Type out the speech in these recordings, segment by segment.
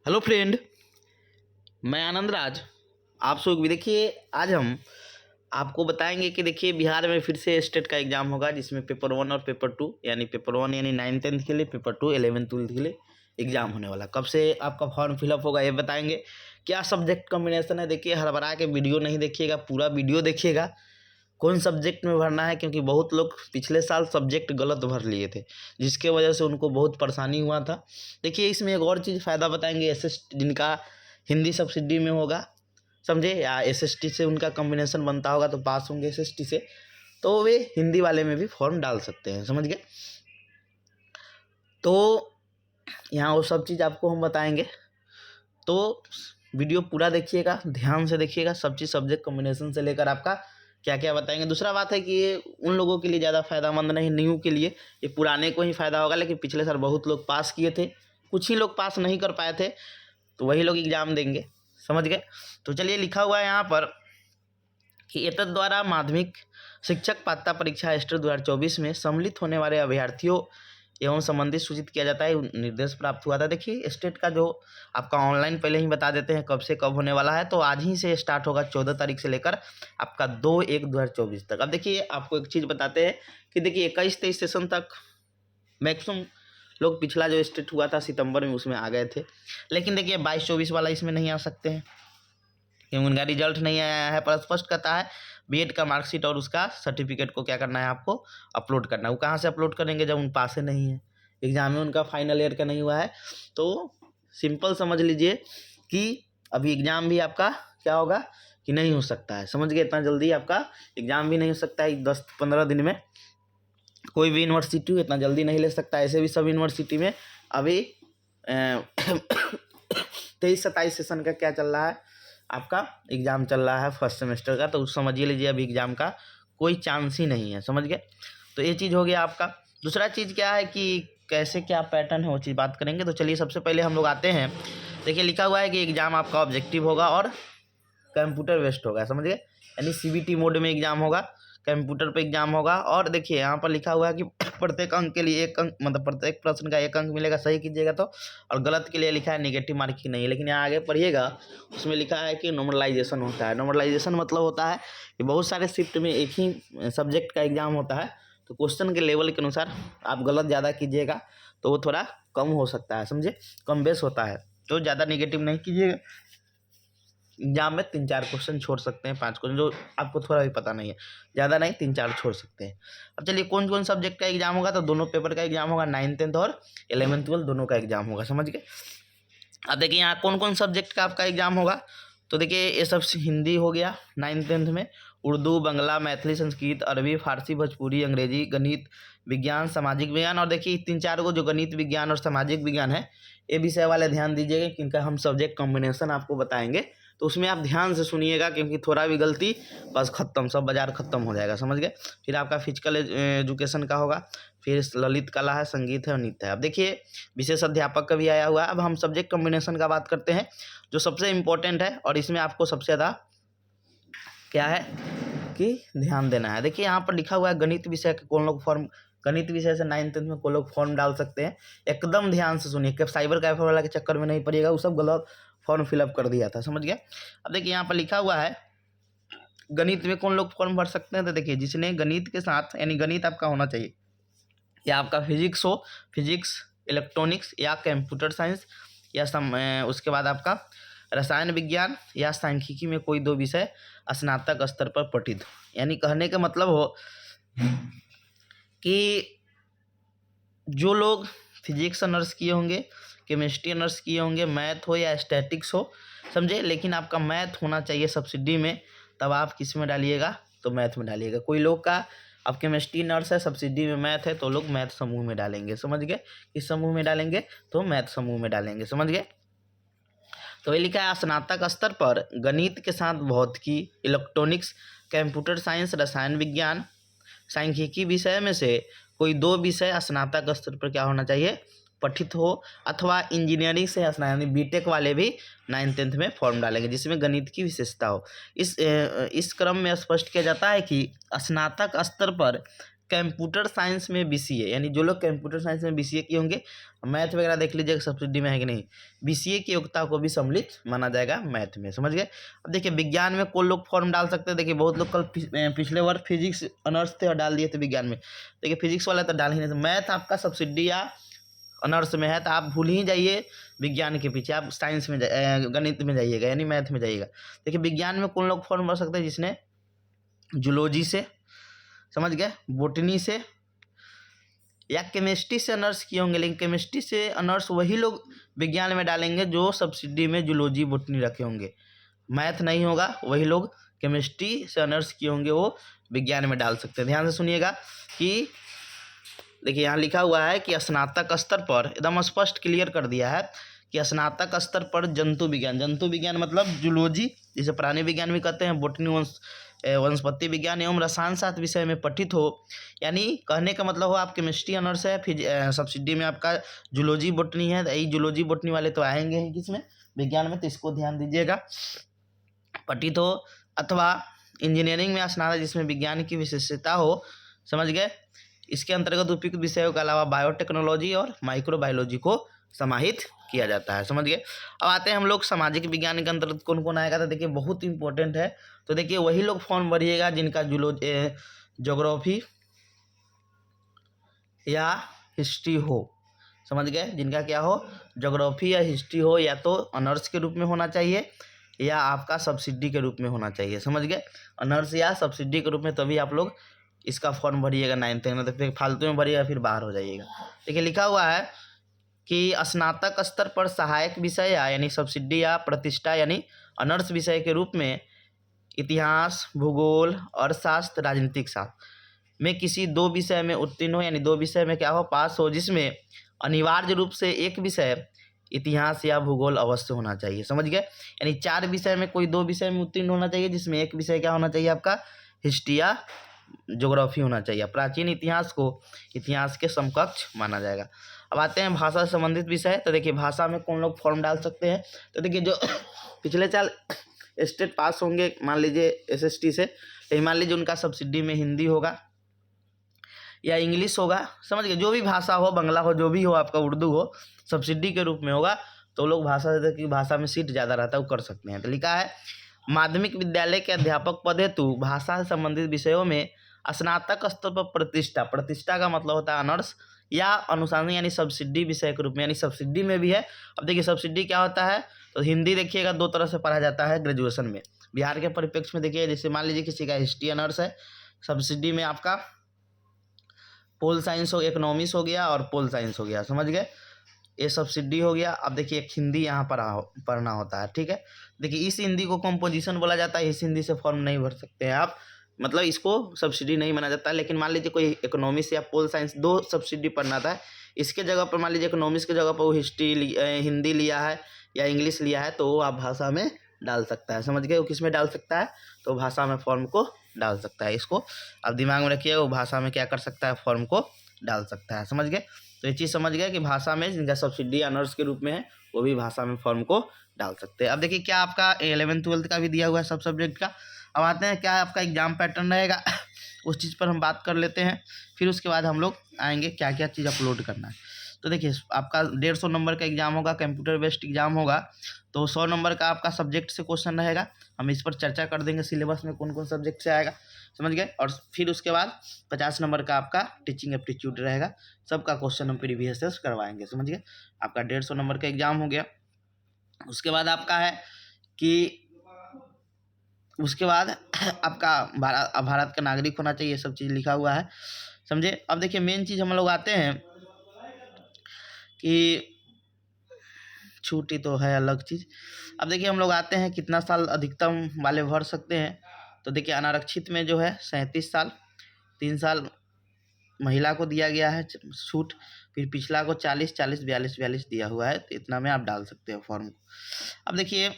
Hello friend, मैं आनंद राज। आप सब भी देखिए, आज हम आपको बताएंगे कि देखिए बिहार में फिर से स्टेट का एग्जाम होगा, जिसमें पेपर 1 और पेपर 2 यानी पेपर 1 यानी 9th 10th के लिए, पेपर 2 11th 12th के लिए एग्जाम होने वाला। कब से आपका फॉर्म फिलअप होगा ये बताएंगे। क्या सब्जेक्ट कॉम्बिनेशन है, देखिए हड़बड़ा के वीडियो नहीं देखिएगा, पूरा वीडियो देखिएगा कौन सब्जेक्ट में भरना है, क्योंकि बहुत लोग पिछले साल सब्जेक्ट गलत भर लिए थे, जिसके वजह से उनको बहुत परेशानी हुआ था। देखिए इसमें एक और चीज़ फ़ायदा बताएंगे, जिनका हिंदी सब्सिडी में होगा, समझे, या एसएसटी से उनका कॉम्बिनेशन बनता होगा तो पास होंगे एसएसटी से, तो वे हिंदी वाले में भी फॉर्म डाल सकते हैं, समझ गए। तो यहाँ वो सब चीज़ आपको हम बताएंगे, तो वीडियो पूरा देखिएगा, ध्यान से देखिएगा, सब चीज़ सब्जेक्ट कॉम्बिनेशन से लेकर आपका क्या क्या बताएंगे। दूसरा बात है कि ये उन लोगों के लिए ज़्यादा फायदेमंद नहीं, न्यू के लिए, ये पुराने को ही फ़ायदा होगा। लेकिन पिछले साल बहुत लोग पास किए थे, कुछ ही लोग पास नहीं कर पाए थे, तो वही लोग एग्ज़ाम देंगे, समझ गए। तो चलिए, लिखा हुआ है यहाँ पर कि एतद द्वारा माध्यमिक शिक्षक पात्रता परीक्षा स्टेट 2024 में सम्मिलित होने वाले अभ्यर्थियों एवं संबंधित सूचित किया जाता है, निर्देश प्राप्त हुआ था। देखिए स्टेट का जो आपका ऑनलाइन पहले ही बता देते हैं कब से कब होने वाला है, तो आज ही से स्टार्ट होगा 14 तारीख से लेकर आपका 2/1/2024 तक। अब देखिए आपको एक चीज़ बताते हैं कि देखिए 21-23 सेशन तक मैक्सिमम लोग, पिछला जो स्टेट हुआ था सितंबर में, उसमें आ गए थे। लेकिन देखिए 22-24 वाला इसमें नहीं आ सकते हैं, क्योंकि उनका रिजल्ट नहीं आया है। पर स्पष्ट कहता है बीएड का मार्कशीट और उसका सर्टिफिकेट को क्या करना है, आपको अपलोड करना है। वो कहाँ से अपलोड करेंगे जब उन पास नहीं है, एग्जाम में उनका फाइनल ईयर का नहीं हुआ है। तो सिंपल समझ लीजिए कि अभी एग्ज़ाम भी आपका क्या होगा कि नहीं हो सकता है, समझ गए। इतना जल्दी आपका एग्ज़ाम भी नहीं हो सकता है, 10-15 दिन में कोई भी यूनिवर्सिटी इतना जल्दी नहीं ले सकता। ऐसे भी सब यूनिवर्सिटी में अभी 23-27 सेशन का क्या चल रहा है, आपका एग्ज़ाम चल रहा है फर्स्ट सेमेस्टर का, तो उस समझिए लीजिए अभी एग्ज़ाम का कोई चांस ही नहीं है, समझ गए। तो ये चीज़ हो गया आपका। दूसरा चीज़ क्या है कि कैसे क्या पैटर्न है, वो चीज़ बात करेंगे। तो चलिए सबसे पहले हम लोग आते हैं। देखिए लिखा हुआ है कि एग्ज़ाम आपका ऑब्जेक्टिव होगा और कंप्यूटर बेस्ड होगा, समझ गए, यानी सीबीटी मोड में एग्ज़ाम होगा, कंप्यूटर पे एग्जाम होगा। और देखिए यहाँ पर लिखा हुआ है कि प्रत्येक अंक के लिए 1 अंक, मतलब प्रत्येक प्रश्न का 1 अंक मिलेगा, सही कीजिएगा तो, और गलत के लिए लिखा है नेगेटिव मार्किंग नहीं है। लेकिन यहाँ आगे पढ़िएगा, उसमें लिखा है कि नॉर्मलाइजेशन होता है। नॉर्मलाइजेशन मतलब होता है कि बहुत सारे शिफ्ट में एक ही सब्जेक्ट का एग्जाम होता है, तो क्वेश्चन के लेवल के अनुसार आप गलत ज़्यादा कीजिएगा तो वो थोड़ा कम हो सकता है, समझे, कम बेस होता है। तो ज़्यादा नेगेटिव नहीं कीजिएगा, एग्जाम में 3-4 क्वेश्चन छोड़ सकते हैं, 5 क्वेश्चन जो आपको थोड़ा भी पता नहीं है, ज़्यादा नहीं, 3-4 छोड़ सकते हैं। अब चलिए कौन कौन सब्जेक्ट का एग्जाम होगा, तो दोनों पेपर का एग्जाम होगा, 9th 10th और 11th 12th दोनों का एग्जाम होगा, समझ गए। अब देखिए यहाँ कौन कौन सब्जेक्ट का आपका एग्जाम होगा, तो देखिए ये सब हिंदी हो गया 9th 10th में, उर्दू, बांग्ला, मैथिली, संस्कृत, अरबी, फारसी, भोजपुरी, अंग्रेजी, गणित, विज्ञान, सामाजिक विज्ञान। और देखिए 3-4 को जो गणित, विज्ञान और सामाजिक विज्ञान है, ये विषय वाले ध्यान दीजिएगा, क्योंकि हम सब्जेक्ट कॉम्बिनेशन आपको बताएंगे, तो उसमें आप ध्यान से सुनिएगा, क्योंकि थोड़ा भी गलती बस खत्म, सब बाजार खत्म हो जाएगा, समझ गए। फिर आपका फिजिकल एजुकेशन का होगा, फिर ललित कला है, संगीत है और नृत्य है। अब देखिए विशेष अध्यापक का भी आया हुआ है। अब हम सब्जेक्ट कॉम्बिनेशन का बात करते हैं, जो सबसे इम्पोर्टेंट है, और इसमें आपको सबसे ज़्यादा क्या है कि ध्यान देना है। देखिए यहाँ पर लिखा हुआ है गणित विषय के कौन लोग फॉर्म, गणित विषय से 9th 10th में कौन लोग फॉर्म डाल सकते हैं, एकदम ध्यान से सुनिए, कि साइबर कैफे वाला के चक्कर में नहीं पड़िएगा, वो सब गलत फॉर्म फिलअप कर दिया था, समझ गया। अब देखिए यहाँ पर लिखा हुआ है गणित में कौन लोग फॉर्म भर सकते हैं, तो देखिए जिसने गणित के साथ, यानी गणित आपका होना चाहिए, या आपका फिजिक्स हो, फिजिक्स, इलेक्ट्रॉनिक्स या कंप्यूटर साइंस, या उसके बाद आपका रसायन विज्ञान या सांख्यिकी में कोई 2 विषय स्नातक स्तर पर पठित हो। यानी कहने का मतलब हो कि जो लोग फिजिक्स ऑनर्स किए होंगे, केमिस्ट्री ऑनर्स किए होंगे, मैथ हो या स्टैटिक्स हो, समझे, लेकिन आपका मैथ होना चाहिए सब्सिडी में, तब आप किस में डालिएगा, तो मैथ में डालिएगा। कोई लोग का अब केमिस्ट्री नर्स है, सब्सिडी में मैथ है, तो लोग मैथ समूह में डालेंगे, समझ गए। किस समूह में डालेंगे, तो मैथ समूह में डालेंगे, समझ गए। तो ये लिखा है स्नातक स्तर पर गणित के साथ भौतिकी, इलेक्ट्रॉनिक्स, कंप्यूटर साइंस, रसायन विज्ञान, सांख्यिकी विषय में से कोई 2 विषय स्नातक स्तर पर क्या होना चाहिए, पठित हो, अथवा इंजीनियरिंग से यानी बीटेक वाले भी 9th 10th में फॉर्म डालेंगे, जिसमें गणित की विशेषता हो। इस क्रम में स्पष्ट किया जाता है कि स्नातक स्तर पर कंप्यूटर साइंस में बीसीए, यानी जो लोग कंप्यूटर साइंस में बीसीए किए होंगे, मैथ वगैरह देख लीजिएगा सब्सिडी में है कि नहीं, बीसीए की योग्यता को भी सम्मिलित माना जाएगा मैथ में, समझ गए। अब देखिए विज्ञान में कौन लोग फॉर्म डाल सकते हैं, देखिए बहुत लोग कल पिछले वर्ष फिजिक्स ऑनर्स थे और डाल दिए थे विज्ञान में, देखिए फिजिक्स वाला तो डाल ही नहीं था। मैथ आपका सब्सिडी या ऑनर्स में है तो आप भूल ही जाइए विज्ञान के पीछे, आप साइंस में गणित में जाइएगा, यानी मैथ में जाइएगा। देखिए विज्ञान में कौन लोग फॉर्म भर सकते हैं, जिसने जूलॉजी से, समझ गए, बोटनी से या केमिस्ट्री से ऑनर्स किए होंगे, लेकिन केमिस्ट्री से ऑनर्स वही लोग विज्ञान में डालेंगे जो सब्सिडी में जूलॉजी बोटनी रखे होंगे। मैथ नहीं होगा, वही लोग केमिस्ट्री से ऑनर्स किए होंगे वो विज्ञान में डाल सकते हैं। ध्यान से सुनिएगा कि देखिए यहाँ लिखा हुआ है कि स्नातक स्तर पर एकदम स्पष्ट क्लियर कर दिया है कि स्नातक स्तर पर जंतु विज्ञान मतलब जूलॉजी, जिसे प्राणी विज्ञान भी कहते हैं, बोटनी वनस्पति विज्ञान एवं रसायन शास्त्र विषय में पठित हो, यानी कहने का मतलब हो आप केमिस्ट्री ऑनर्स है, फिर सब्सिडी में आपका जूलॉजी बोटनी है, यही जूलॉजी बोटनी वाले तो आएंगे ही किसमें, विज्ञान में, तो इसको ध्यान दीजिएगा, पठित हो, अथवा इंजीनियरिंग में स्नातक जिसमें विज्ञान की विशेषता हो, समझ गए। इसके अंतर्गत उपयुक्त विषयों के अलावा बायोटेक्नोलॉजी और माइक्रोबायोलॉजी को समाहित किया जाता है, समझ गए। अब आते हैं हम लोग सामाजिक विज्ञान के अंतर्गत कौन कौन आएगा, तो देखिए बहुत इंपॉर्टेंट है, तो देखिए वही लोग फॉर्म भरिएगा जिनका ज्योग्राफी या हिस्ट्री हो, समझ गए, जिनका क्या हो, ज्योग्राफी या हिस्ट्री हो, या तो ऑनर्स के रूप में होना चाहिए या आपका सब्सिडी के रूप में होना चाहिए, समझ गए, ऑनर्स या सब्सिडी के रूप में, तभी आप लोग इसका फॉर्म भरिएगा 9th में, तो फिर फालतू में भरिएगा फिर बाहर हो जाइएगा। देखिए लिखा हुआ है कि स्नातक स्तर पर सहायक विषय यानी सब्सिडी या प्रतिष्ठा यानी ऑनर्स विषय के रूप में इतिहास, भूगोल, अर्थशास्त्र, राजनीतिक शास्त्र में किसी 2 विषय में उत्तीर्ण हो, यानी 2 विषय में क्या हो, पास हो, जिसमें अनिवार्य रूप से एक विषय इतिहास या भूगोल अवश्य होना चाहिए, समझ गए, यानी 4 विषय में कोई 2 विषय में उत्तीर्ण होना चाहिए, जिसमें एक विषय क्या होना चाहिए आपका, हिस्ट्री या ज्योग्राफी होना चाहिए। प्राचीन इतिहास को इतिहास के समकक्ष माना जाएगा। अब आते हैं भाषा से संबंधित विषय, तो देखिए भाषा में कौन लोग फॉर्म डाल सकते हैं, तो देखिए जो पिछले साल स्टेट पास होंगे, मान लीजिए एसएसटी से, तो मान लीजिए उनका सब्सिडी में हिंदी होगा या इंग्लिश होगा, समझ गए, जो भी भाषा हो, बंगला हो, जो भी हो आपका, उर्दू हो, सब्सिडी के रूप में होगा, तो लोग भाषा में सीट ज़्यादा रहता है वो कर सकते हैं। तो लिखा है माध्यमिक विद्यालय के अध्यापक पद हेतु भाषा से संबंधित विषयों में स्नातक स्तर पर प्रतिष्ठा का मतलब होता है ऑनर्स या अनुसांगिक यानी सब्सिडी विषय के रूप में, यानी सब्सिडी में भी है। अब देखिए सब्सिडी क्या होता है, तो हिंदी देखिएगा 2 तरह से पढ़ा जाता है ग्रेजुएशन में, बिहार के परिप्रेक्ष्य में देखिए, जैसे मान लीजिए किसी का हिस्ट्री ऑनर्स है, सब्सिडी में आपका पोल साइंस हो, इकोनॉमिक्स हो गया और पोल साइंस हो गया, समझ गए, ये सब्सिडी हो गया। अब देखिए एक हिंदी यहाँ पर पढ़ना होता है, ठीक है, देखिए इस हिंदी को कंपोजिशन बोला जाता है, इस हिंदी से फॉर्म नहीं भर सकते हैं आप, मतलब इसको सब्सिडी नहीं माना जाता है। लेकिन मान लीजिए कोई इकोनॉमिक्स या पोल साइंस 2 सब्सिडी पढ़ना था, इसके जगह पर मान लीजिए इकोनॉमिक्स की जगह पर वो हिंदी लिया है या इंग्लिश लिया है, तो वो आप भाषा में डाल सकता है, समझ गए, वो किस में डाल सकता है, तो भाषा में फॉर्म को डाल सकता है, इसको आप दिमाग में रखिएगा, वो भाषा में क्या कर सकता है, फॉर्म को डाल सकता है, समझ गए। तो ये चीज़ समझ गए कि भाषा में जिनका सब्सिडी ऑनर्स के रूप में है वो भी भाषा में फॉर्म को डाल सकते हैं। अब देखिए क्या आपका 11th-12th का भी दिया हुआ है सब सब्जेक्ट का। अब आते हैं क्या आपका एग्जाम पैटर्न रहेगा उस चीज़ पर हम बात कर लेते हैं, फिर उसके बाद हम लोग आएंगे क्या क्या चीज़ अपलोड करना है। तो देखिए आपका 150 नंबर का एग्जाम होगा, कंप्यूटर बेस्ड एग्जाम होगा, तो 100 नंबर का आपका सब्जेक्ट से क्वेश्चन रहेगा, हम इस पर चर्चा कर देंगे सिलेबस में कौन कौन सब्जेक्ट से आएगा, समझ गए। और फिर उसके बाद 50 नंबर का आपका टीचिंग एप्टीट्यूड रहेगा, सबका क्वेश्चन हम प्रीवियस करवाएंगे, समझ गए। आपका 150 नंबर का एग्जाम हो गया। उसके बाद आपका है कि उसके बाद आपका भारत का नागरिक होना चाहिए, सब चीज़ लिखा हुआ है, समझे। अब देखिए मेन चीज़ हम लोग आते हैं कि छुट्टी तो है अलग चीज़। अब देखिए हम लोग आते हैं कितना साल अधिकतम वाले भर सकते हैं, तो देखिए अनारक्षित में जो है 37 साल, 3 साल महिला को दिया गया है छूट, फिर पिछला को 40, 40, 42, 42 दिया हुआ है, तो इतना में आप डाल सकते हो फॉर्म को। अब देखिए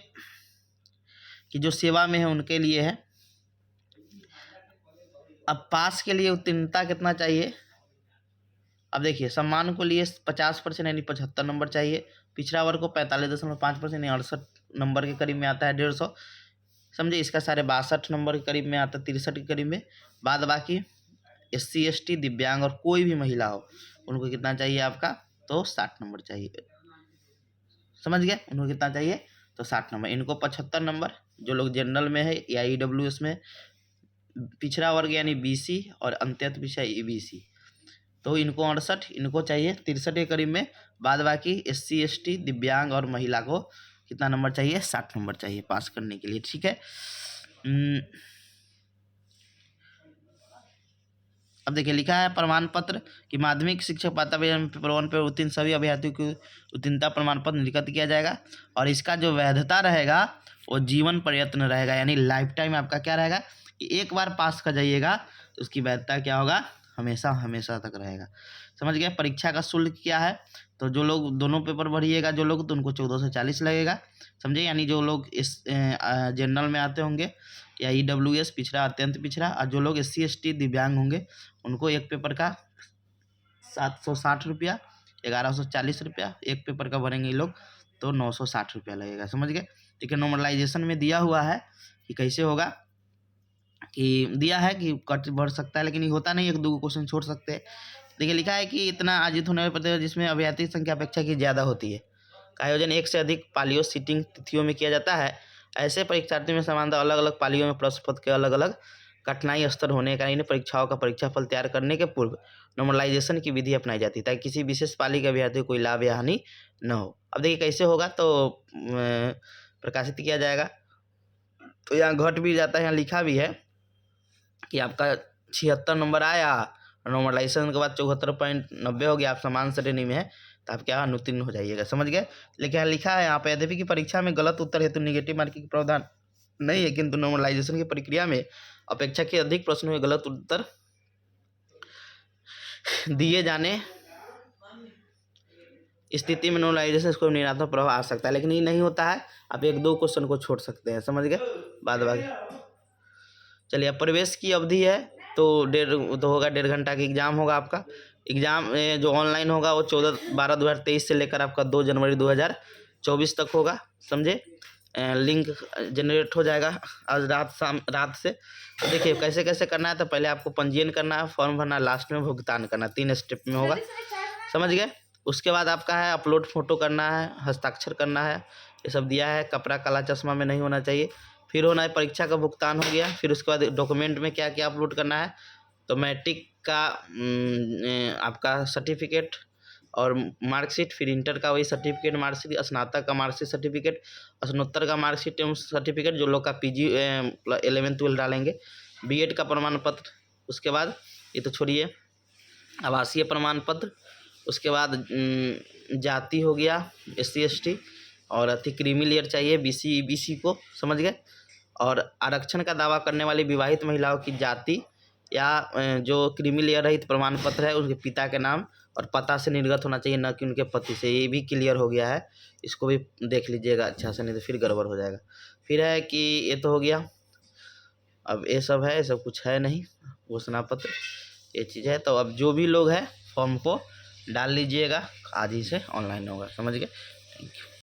कि जो सेवा में है उनके लिए है, अब पास के लिए उत्तीर्णता कितना चाहिए, अब देखिए सम्मान को लिए 50% यानी 75 नंबर चाहिए, पिछड़ा वर्ग को 45.5% यानी 68 नंबर के करीब में आता है 150, समझे। इसका सारे 62 नंबर के करीब में आता है, 63 के करीब में, बाद बाकी SC ST दिव्यांग और कोई भी महिला हो, उनको कितना चाहिए आपका, तो 60 नंबर चाहिए। समझ गए, उनको कितना चाहिए, तो 60 नंबर। इनको 75 नंबर, जो लोग जनरल में है या EWS में पिछड़ा वर्ग यानी BC और अंत्यत पिछड़ा EBC, तो इनको 68, इनको चाहिए 63 के करीब में। बाद बाकी SC ST दिव्यांग और महिला को कितना नंबर चाहिए, 60 नंबर चाहिए पास करने के लिए। ठीक है। अब देखिए लिखा है प्रमाण पत्र कि माध्यमिक शिक्षक पात्रता पेपर 1 पे उत्तीर्ण सभी अभ्यर्थियों को उत्तीर्णता प्रमाण पत्र निर्गत किया जाएगा, और इसका जो वैधता रहेगा वो जीवन प्रयत्न रहेगा, यानी लाइफ टाइम आपका क्या रहेगा कि एक बार पास कर जाइएगा तो उसकी वैधता क्या होगा, हमेशा हमेशा तक रहेगा। समझ गए। परीक्षा का शुल्क क्या है, तो जो लोग दोनों पेपर भरिएगा जो लोग, तो उनको 1440 लगेगा। समझे, यानी जो लोग इस जनरल में आते होंगे या EWS पिछड़ा अत्यंत पिछड़ा, और जो लोग SC ST दिव्यांग होंगे उनको एक पेपर का 760 रुपया, 1140 रुपया एक पेपर का भरेंगे ये लोग, तो 960 रुपया लगेगा। समझ गए। देखिए नॉर्मलाइजेशन में दिया हुआ है कि कैसे होगा, कि दिया है कि कट बढ़ सकता है, लेकिन ये होता नहीं, एक दो क्वेश्चन छोड़ सकते हैं। देखिए लिखा है कि इतना आयोजित होने पर जिसमें अभ्यर्थी की संख्या अपेक्षा की ज़्यादा होती है का आयोजन एक से अधिक पालियों सीटिंग तिथियों में किया जाता है। ऐसे परीक्षार्थियों में सामान्यतः अलग अलग पालियों में प्रश्न पत्र के अलग अलग कठिनाई स्तर होने का इन परीक्षाओं का परीक्षाफल तैयार करने के पूर्व नॉर्मलाइजेशन की विधि अपनाई जाती है, ताकि किसी विशेष पाली के अभ्यर्थी को कोई लाभ या हानि न हो। अब देखिए कैसे होगा, तो प्रकाशित किया जाएगा, तो यहाँ घट भी जाता है, यहाँ लिखा भी है कि आपका 76 नंबर आया, नॉर्मलाइजेशन के बाद 74.90 हो गया, आप समान श्रेणी में है, तो आप क्या अनुत्तीर्ण हो जाइएगा। समझ गए। लेकिन यहाँ लिखा है यहाँ पे, यद्यपि की परीक्षा में गलत उत्तर हेतु निगेटिव मार्किंग का प्रावधान नहीं है, किंतु नॉर्मलाइजेशन की प्रक्रिया में अपेक्षा के अधिक प्रश्नों में गलत उत्तर दिए जाने स्थिति में नॉर्मलाइजेशन को ऋणात्मक प्रभाव आ सकता है, लेकिन ये नहीं होता है, आप एक दो क्वेश्चन को छोड़ सकते हैं। समझ गए। बाद चलिए, अब प्रवेश की अवधि है, तो होगा 1.5 घंटा का एग्जाम होगा आपका। एग्जाम जो ऑनलाइन होगा वो 14/12/2023 से लेकर आपका 2 जनवरी 2024 तक होगा। समझे। लिंक जनरेट हो जाएगा आज रात से। तो देखिए कैसे कैसे करना है, तो पहले आपको पंजीयन करना है, फॉर्म भरना, लास्ट में भुगतान करना, 3 स्टेप में होगा। समझ गए। उसके बाद आपका है अपलोड फोटो करना है, हस्ताक्षर करना है, ये सब दिया है। कपड़ा काला चश्मा में नहीं होना चाहिए। फिर होना है परीक्षा का भुगतान हो गया। फिर उसके बाद डॉक्यूमेंट में क्या क्या अपलोड करना है, तो मैट्रिक का आपका सर्टिफिकेट और मार्कशीट, फिर इंटर का वही सर्टिफिकेट मार्कशीट, स्नातक का मार्कशीट सर्टिफिकेट, स्नातोत्तर का मार्कशीट एवं सर्टिफिकेट, जो लोग का PG 11th 12th डालेंगे, BEड का प्रमाण पत्र। उसके बाद ये तो छोड़िए, आवासीय प्रमाण पत्र। उसके बाद जाति हो गया SC ST, और क्रीमी लेयर चाहिए BC EBC को। समझ गए। और आरक्षण का दावा करने वाली विवाहित महिलाओं की जाति या जो क्रीमी लेयर रहित प्रमाण पत्र है उनके पिता के नाम और पता से निर्गत होना चाहिए, न कि उनके पति से। ये भी क्लियर हो गया है, इसको भी देख लीजिएगा अच्छा से, नहीं तो फिर गड़बड़ हो जाएगा। फिर है कि ये तो हो गया, अब ये सब है, ये सब कुछ है नहीं, घोषणा पत्र ये चीज़ है। तो अब जो भी लोग हैं फॉर्म को डाल लीजिएगा, आज ही से ऑनलाइन होगा। समझ गए। Thank you.